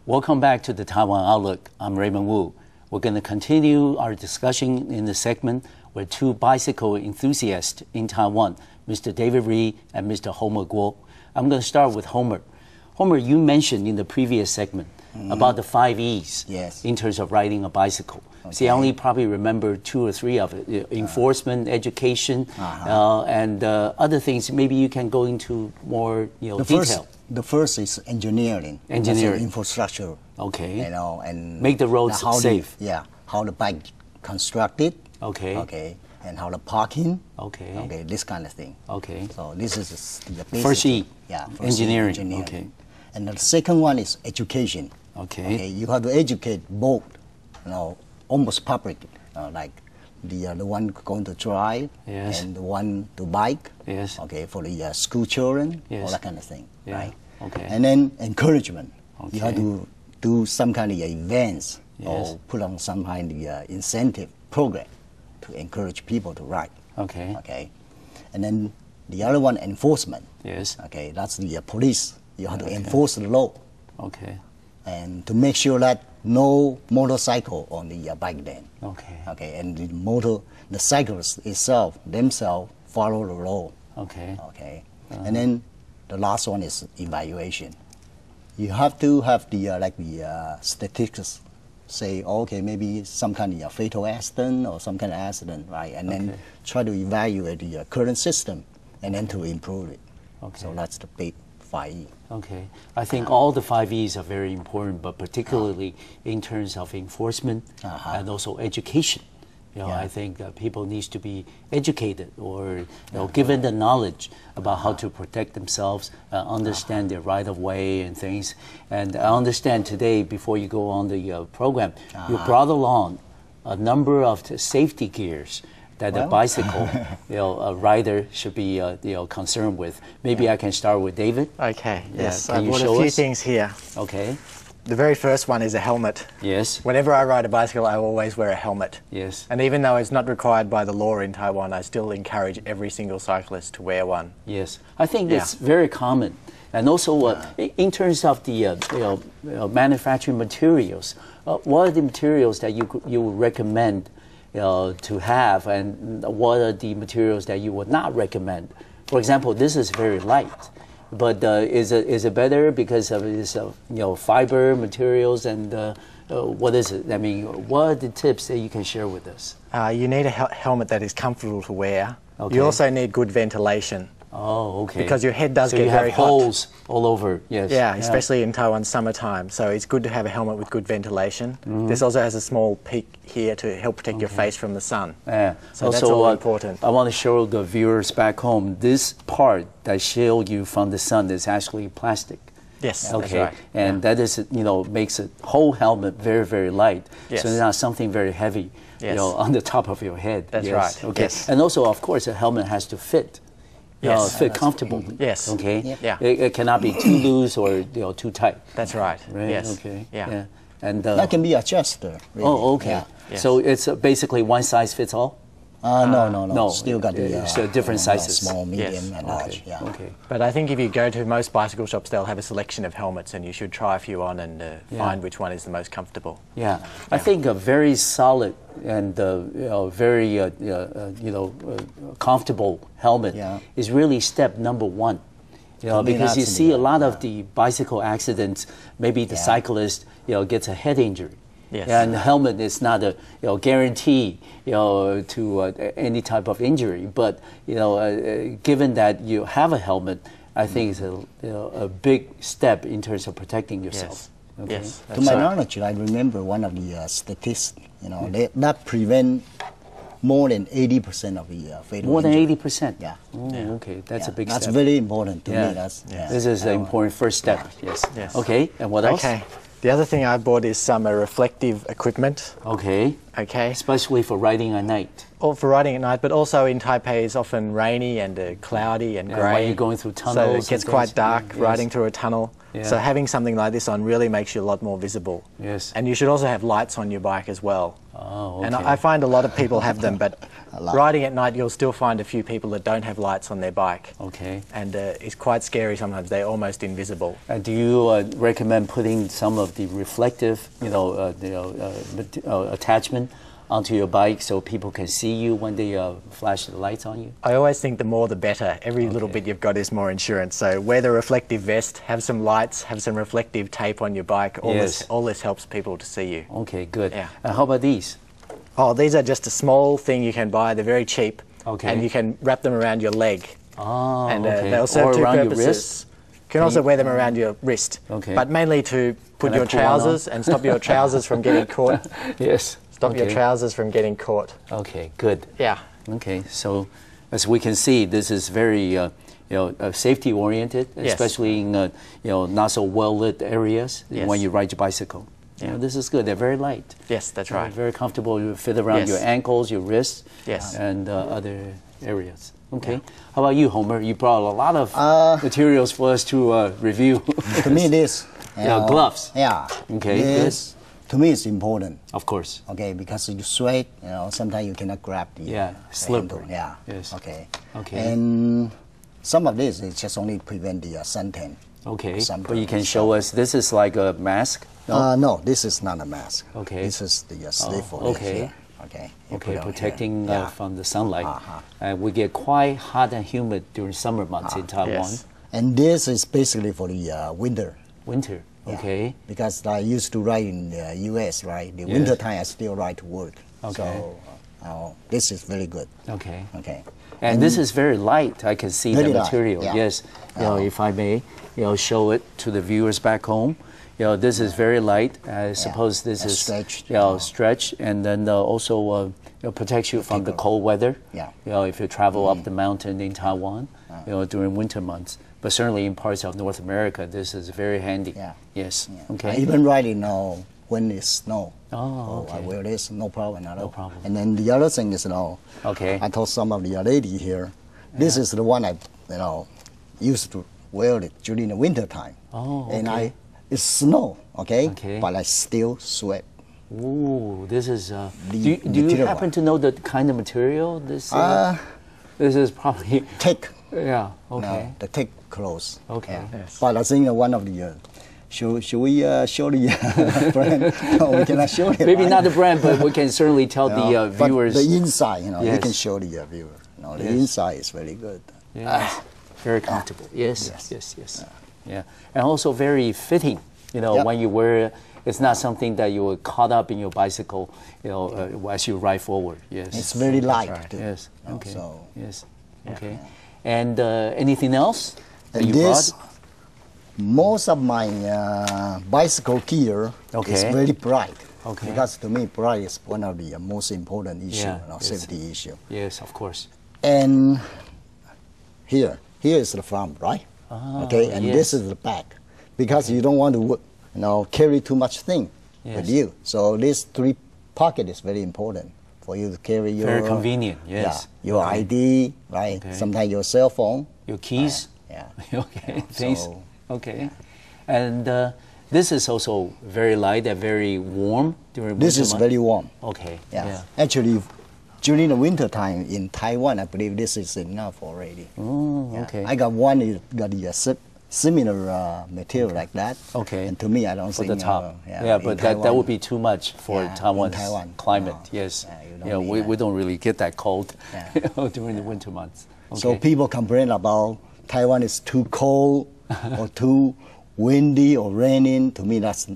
Welcome back to the Taiwan Outlook. I'm Raymond Wu. We're going to continue our discussion in this segment with two bicycle enthusiasts in Taiwan, Mr. David Reid and Mr. Homer Guo. I'm going to start with Homer. Homer, you mentioned in the previous segment about the 5 E's in terms of riding a bicycle. Okay. See, I only probably remember 2 or 3 of it. Enforcement, education, and other things. Maybe you can go into more detail. The first is engineering. Engineering. Infrastructure. Okay. And make the roads safe. How the bike constructed. Okay. Okay. And how the parking. Okay. Okay. This kind of thing. Okay. So this is the basic. First E. Yeah. Engineering. Okay. And the second one is education. Okay. You have to educate both, almost public, like the one going to drive and the one to bike. Yes. Okay, for the school children, all that kind of thing, right? Okay. And then encouragement. Okay. You have to do some kind of events Yes. or put on some kind of incentive program to encourage people to ride. Okay. Okay. And then the other one, enforcement. Yes. Okay, that's the police. You have to enforce the law. Okay. And to make sure that no motorcycle on the bike lane. Okay. Okay, and the cyclists themselves follow the law. Okay. Okay. And then the last one is evaluation. You have to have the statistics say, okay, maybe some kind of fatal accident or some kind of accident, right? And then try to evaluate the current system and then to improve it. Okay. So that's the big 5E. Okay. I think all the 5 E's are very important, but particularly in terms of enforcement and also education. I think people need to be educated or given the knowledge about how to protect themselves, understand their right of way and things. And I understand today, before you go on the program, you brought along a number of safety gears that a bicycle a rider should be concerned with. Maybe I can start with David. Okay, yes. Can I you brought show a few us? things here. Okay. The very first one is a helmet. Yes. Whenever I ride a bicycle, I always wear a helmet. Yes. And even though it's not required by the law in Taiwan, I still encourage every single cyclist to wear one. Yes. I think it's very common. And also, in terms of the manufacturing materials, what are the materials that you would recommend to have, and what are the materials that you would not recommend? For example, this is very light, but is it better because of its fiber materials, and what is it? I mean, what are the tips that you can share with us? You need a helmet that is comfortable to wear. Okay. You also need good ventilation. Oh, okay. Because your head does get very hot. So you have holes all over, yes. Yeah, especially in Taiwan's summertime. So it's good to have a helmet with good ventilation. This also has a small peak here to help protect your face from the sun. Yeah. So also, that's all important. I want to show the viewers back home, this part that shield you from the sun is actually plastic. Yes, okay. That's right. And that is, makes the whole helmet very, very light. Yes. So it's not something very heavy, on the top of your head. That's right. Okay. Yes. And also, of course, a helmet has to fit. Fit comfortable. Yes. Okay. Yeah. It cannot be too loose or too tight. That's right. Right. Yes. Okay. Yeah. And that can be adjusted. Really. Oh, okay. Yeah. Yes. So it's basically one size fits all. No. Still got the different sizes. Small, medium, and large. Yeah. Okay. But I think if you go to most bicycle shops, they'll have a selection of helmets, and you should try a few on and find which one is the most comfortable. Yeah. I think a very solid and very comfortable helmet is really step number 1. Because you see a lot of the bicycle accidents, maybe the cyclist gets a head injury. Yes. And the helmet is not a guarantee to any type of injury. But given that you have a helmet, I think it's a big step in terms of protecting yourself. Yes. Okay? Yes. To my knowledge, I remember one of the statistics. That prevent more than 80% of the fatal More than injury. 80%? Yeah. Oh, okay. That's a big step. That's very important to me. This is an important first step. Yes. Okay. And what else? Okay. The other thing I bought is some reflective equipment. Okay. Okay. Especially for riding at night. Or for riding at night, but also in Taipei it's often rainy and cloudy and grey. When you're going through tunnels. So it gets quite dark riding through a tunnel. Yeah. So having something like this on really makes you a lot more visible. Yes. And you should also have lights on your bike as well. Oh, okay. And I find a lot of people have them, but riding at night, you'll still find a few people that don't have lights on their bike. Okay. And it's quite scary sometimes. They're almost invisible. Do you recommend putting some of the reflective, attachment onto your bike so people can see you when they flash the lights on you? I always think the more the better. Every little bit you've got is more insurance. So wear the reflective vest, have some lights, have some reflective tape on your bike. All this helps people to see you. Okay, good. Yeah. And how about these? Oh, these are just a small thing you can buy. They're very cheap. Okay. And you can wrap them around your leg. Oh, And okay. they'll serve or two around purposes. your wrist? You can also wear them around your wrist. Okay. But mainly to put your trousers and stop your trousers from getting caught. Yes. Stop your trousers from getting caught. Okay, good. Yeah. Okay, so as we can see, this is very safety oriented, especially in not so well lit areas when you ride your bicycle. Yeah. This is good. They're very light. Yes, that's right. Very comfortable. You fit around your ankles, your wrists, and other areas. Okay. How about you, Homer? You brought a lot of materials for us to review. To me, this. Gloves. Yeah. Okay. This, to me, it's important. Of course. Okay, because you sweat, sometimes you cannot grab the slippery. handle. Yeah. Yes. Okay. Okay. And some of this is just only prevent the suntan. Okay. But you can show us. This is like a mask. No, this is not a mask. Okay. This is the sleeve for okay. here. Okay. Okay, protecting from the sunlight. We get quite hot and humid during summer months in Taiwan. Yes. And this is basically for the winter. Winter. Okay. Because I used to ride in the U.S., right? The winter time I still ride to work. Okay. So this is very good. Okay. Okay. And this is very light. I can see the Very light, material. yeah. Yes. If I may, show it to the viewers back home. This is very light. I suppose this is stretched. Stretched, and then also protects you from the cold weather. Yeah. If you travel up the mountain in Taiwan, during winter months. But certainly in parts of North America, this is very handy. Yeah. Yes. Yeah. Okay. I even riding now when it's snow. Oh, okay. I wear this, no problem at all. No problem. And then the other thing is, Okay. I told some of the lady here, this is the one I, used to wear it during the winter time. Oh, okay. And it's snow, okay? Okay. But I still sweat. Ooh, this is. Do you material happen to know the kind of material this? This is probably thick. Yeah. Okay. The thick clothes. Okay. Yeah. Yes. But I think one of the. Should we show the brand? No, we cannot show it. Maybe right? not the brand, but we can certainly tell the viewers. But the inside, you Yes. can show the viewer. The Yes. inside is very good. Yes. Very comfortable. Yes. Yeah. And also very fitting. When you wear it, it's not something that you will caught up in your bicycle. As you ride forward. Yes. It's very light. right. Too. Yes. Okay. So Yes. Okay. And anything else that and you this, brought? most of my bicycle gear is Okay. very bright. Okay. Because to me, bright is one of the most important issue, Yeah, safety issue. Yes, of course. And here is the front, right? Okay, and yes. this is the back, because you don't want to, carry too much thing with you. So this 3 pocket is very important for you to carry your. Very convenient. Yes. Your ID, right? Okay. Sometimes your cell phone. Your keys. Yeah. Okay. Things. So, Okay. And this is also very light and very warm during this winter is month? very warm. Okay. Yeah. Actually, during the winter time in Taiwan, I believe this is enough already. Oh, okay. I got one is got the similar material like that. Okay. And to me, I don't For think the top. in But that Taiwan, would be too much for Yeah, in Taiwan's Taiwan. climate. No. Yes. Yeah, you don't need we that. don't really get that cold Yeah. during the winter months. Okay. So people complain about Taiwan is too cold or too windy or raining. To me, that's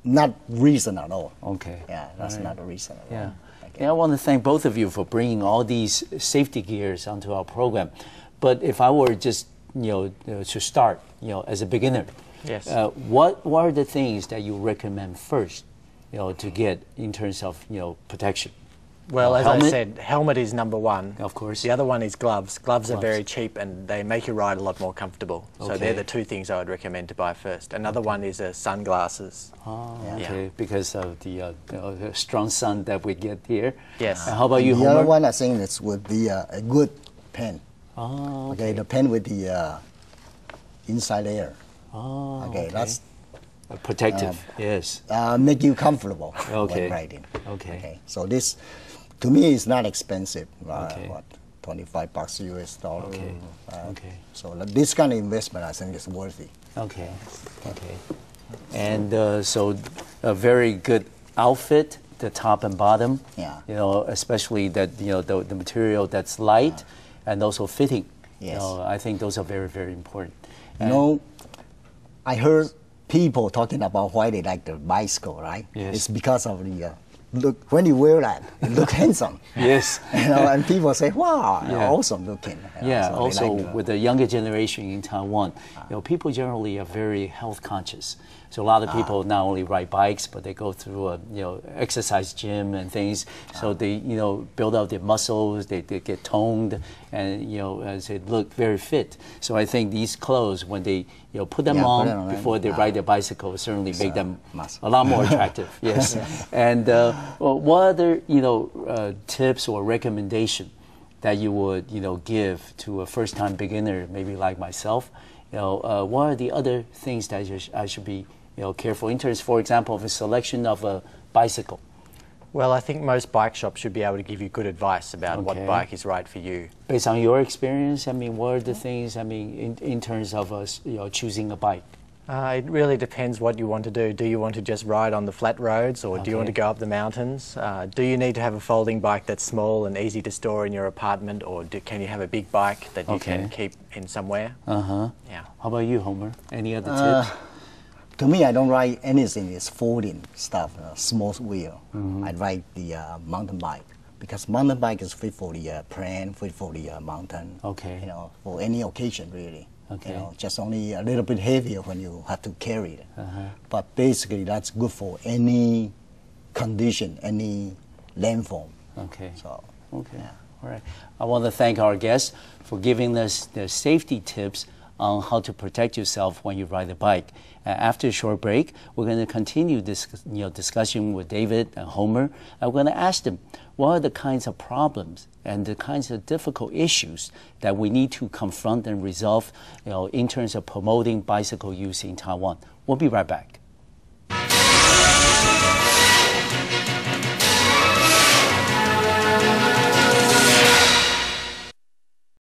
not reason at all. Okay. Yeah, that's not a reason at Yeah. all. Okay. Yeah, I want to thank both of you for bringing all these safety gears onto our program. But if I were just, to start, as a beginner, Yes. what are the things that you recommend first, to get in terms of, protection? Well, as helmet? I said, helmet is number one. Of course. The other one is gloves. Gloves are very cheap and they make your ride a lot more comfortable. So Okay. they're the 2 things I would recommend to buy first. Another one is sunglasses. Oh, Yeah. okay, because of the strong sun that we get here. Yes. How about you, The Homer? other one I think it would be a good pen. Oh, Okay, the pen with the inside layer. Oh, Okay, that's Protective, yes. Make you comfortable Okay. when riding. Okay. So this, to me, is not expensive. Okay. What, $25 US dollar. Okay. Okay. So this kind of investment, I think, is worthy. Okay. Okay. And so a very good outfit, the top and bottom. Yeah. You know, especially that, you know, the material that's light and also fitting. Yes. You know, I think those are very, very important. You know, I heard people talking about why they like the bicycle, right? Yes. It's because of the look. When you wear that, you look handsome. Yes. You know, and people say, "Wow, Yeah. awesome looking." You know, Yeah, so they also like with the younger generation in Taiwan, you know, people generally are very health conscious. So a lot of people not only ride bikes, but they go through a, you know, exercise gym and things. So they, you know, build up their muscles, they get toned, and, you know, as they look very fit. So I think these clothes, when they, you know, put them on before they ride their bicycle, certainly make them a lot more attractive. Yes. And well, what other, you know, tips or recommendation that you would, you know, give to a first-time beginner, maybe like myself? You know, what are the other things that I should be, you know, careful in terms, for example, of a selection of a bicycle? Well, I think most bike shops should be able to give you good advice about what bike is right for you. Based on your experience, I mean, what are the things, I mean, in terms of you know, choosing a bike? It really depends what you want to do. Do you want to just ride on the flat roads, or do you want to go up the mountains? Do you need to have a folding bike that's small and easy to store in your apartment, or can you have a big bike that you can keep in somewhere? Yeah. How about you, Homer? Any other tips? To me, I don't ride anything. It's folding stuff, small wheel. I ride the mountain bike because mountain bike is fit for the plane, fit for the mountain. Okay. You know, for any occasion really. Okay. You know, just only a little bit heavier when you have to carry it. But basically, that's good for any condition, any landform. Okay. So. Okay. All right. I want to thank our guests for giving us the safety tips on how to protect yourself when you ride a bike. After a short break, we're going to continue this, you know, discussion with David and Homer. I'm going to ask them what are the kinds of problems and the kinds of difficult issues that we need to confront and resolve, you know, in terms of promoting bicycle use in Taiwan. We'll be right back.